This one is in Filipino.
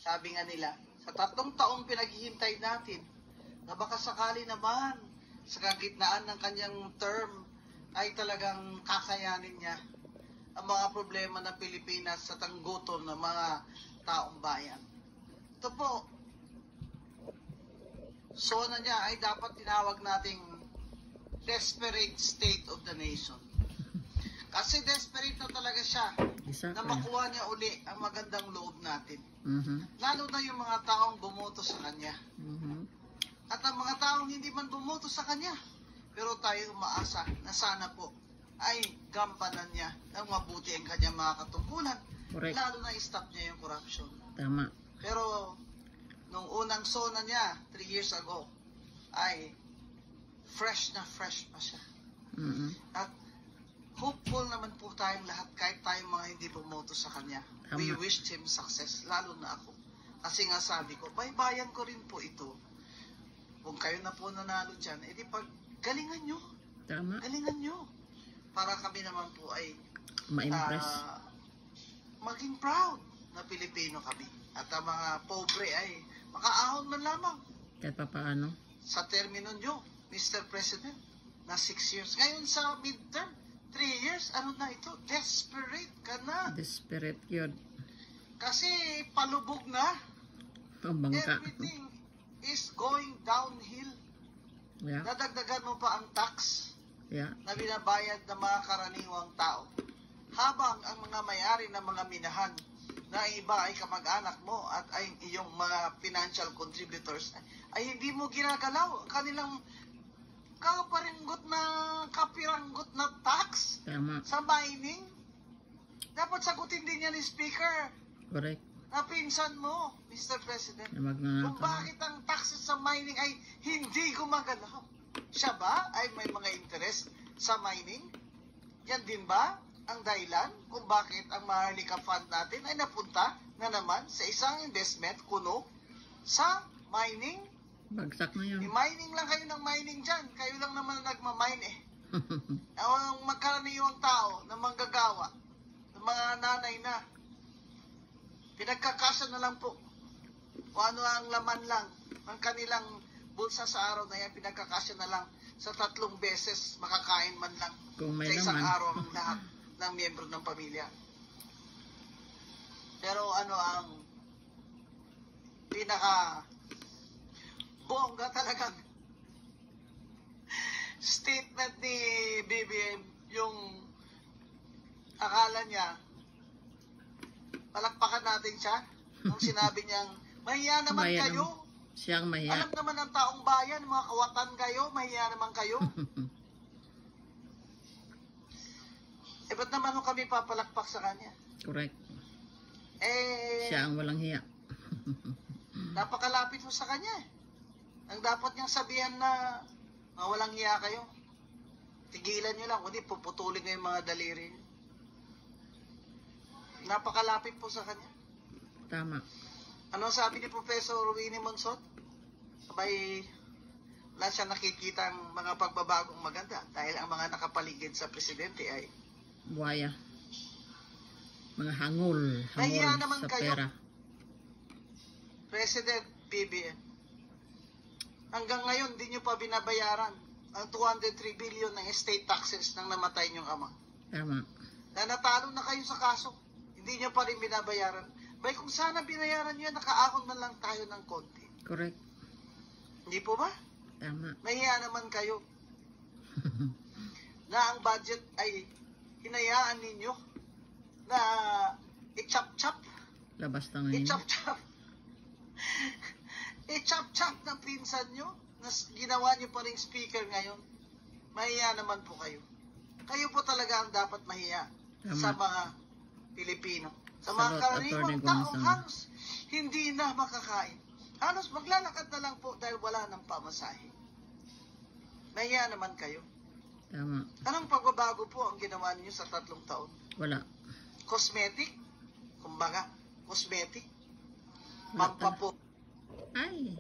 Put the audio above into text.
sabi nga nila, sa 3 taong pinaghihintay natin, na baka sakali naman sa kagitnaan ng kanyang term ay talagang kakayanin niya ang mga problema ng Pilipinas sa tanggutom ng mga taong bayan. Ito po, SONA niya ay dapat tinawag nating desperate state of the nation. Kasi desperate na talaga siya na makuha niya uli ang magandang loob natin. Lalo na yung mga taong bumoto sa kanya. At ang mga taong hindi man bumoto sa kanya, pero tayo umaasa na sana po ay gampanan niya ng mabuti ang kanyang mga katungkulan. Correct. Lalo na i-stop niya yung corruption. Tama. Pero nung unang SONA niya, 3 years ago, ay fresh na fresh pa siya. At hopeful naman po tayong lahat, kahit tayong mga hindi bumoto sa kanya. Tama. We wished him success, lalo na ako. Kasi nga sabi ko, baybayan ko rin po ito. Kung kayo na po nanalo dyan, edi pag galingan nyo. Tama. Galingan nyo. Para kami naman po ay Ma-impress. maging proud na Pilipino kami. At ang mga pobre ay makaahon man lamang. Kahit pa paano. Sa termino nyo, Mr. President, na 6 years. Ngayon sa midterm, 3 years, ano na ito? Desperate ka na. Desperate yun. Kasi palubog na. Ang bangka. Everything is going downhill. Yeah. Nadagdagan mo pa ang tax Yeah. na binabayad ng mga karaniwang tao. Habang ang mga may-ari ng mga minahan na iba ay kamag-anak mo at ay iyong mga financial contributors ay hindi mo ginagalaw ang kanilang kapiranggot na tax Tama. sa mining. Dapat sagutin din yan ni Speaker Correct. na pinsan mo, Mr. President. Na Kung bakit ang taxes sa mining ay hindi gumagalaw. Siya ba ay may mga interest sa mining? Yan din ba ang dahilan kung bakit ang Maharlika Fund natin ay napunta na naman sa isang investment kuno sa mining? Bagsak na yun. Mining lang kayo ng mining dyan. Kayo lang naman ang nagmamine eh. Ang magkaraniwang tao na manggagawa, ng mga nanay na, pinagkakasya na lang po kung ano ang laman lang ng kanilang bulsa sa araw na yan, pinagkakasya na lang sa 3 beses makakain man lang Kung may sa isang laman. araw ang lahat ng miyembro ng pamilya. Pero ano ang pinaka bongga talagang statement ni BBM, yung akala niya palakpakan natin siya nung sinabi niyang mahiya naman Mahiya kayo. Siyang mahiya. Alam naman ng taong bayan, mga kawatan kayo, mahiya naman kayo. Ba't naman kung kami papalakpak sa kanya? Correct. Siya ang walang hiya. Napakalapit mo sa kanya. Ang dapat niyang sabihan na walang hiya kayo. Tigilan niyo lang, kundi puputulin niyo yung mga daliri niyo. Napakalapit po sa kanya. Tama. Ano sabi ni Professor Winnie Monsot? Sabay, wala siya nakikita ang mga pagbabagong maganda dahil ang mga nakapaligid sa presidente ay Buhaya. Mga hangul nahiya naman sa kayo. pera. President BBM, hanggang ngayon di nyo pa binabayaran ang 203 billion ng estate taxes ng namatay niyong ama. Tama. Na natalo na kayo sa kaso, hindi nyo pa rin binabayaran. Bay, kung sana binayaran nyo yan, nakaahon man lang tayo ng konti. Correct. Hindi po ba? Tama. Nahiya naman kayo na ang budget ay hinayaan ninyo na i-chop-chop. Labas na ngayon. I-chop-chop. I-chop-chop ng pinsan nyo na ginawa nyo pa rin speaker ngayon. Mahiya naman po kayo. Kayo po talaga ang dapat mahiya sa mga Pilipino. Sa mga karaniwang taong halos hindi na makakain. Halos maglalakad na lang po dahil wala ng pamasahe. Mahiya naman kayo. Tama. Anong pagbabago po ang ginawa niyo sa 3 taon? Wala. Cosmetic? Kumbaga, cosmetic? Wala Pampapo. Ay.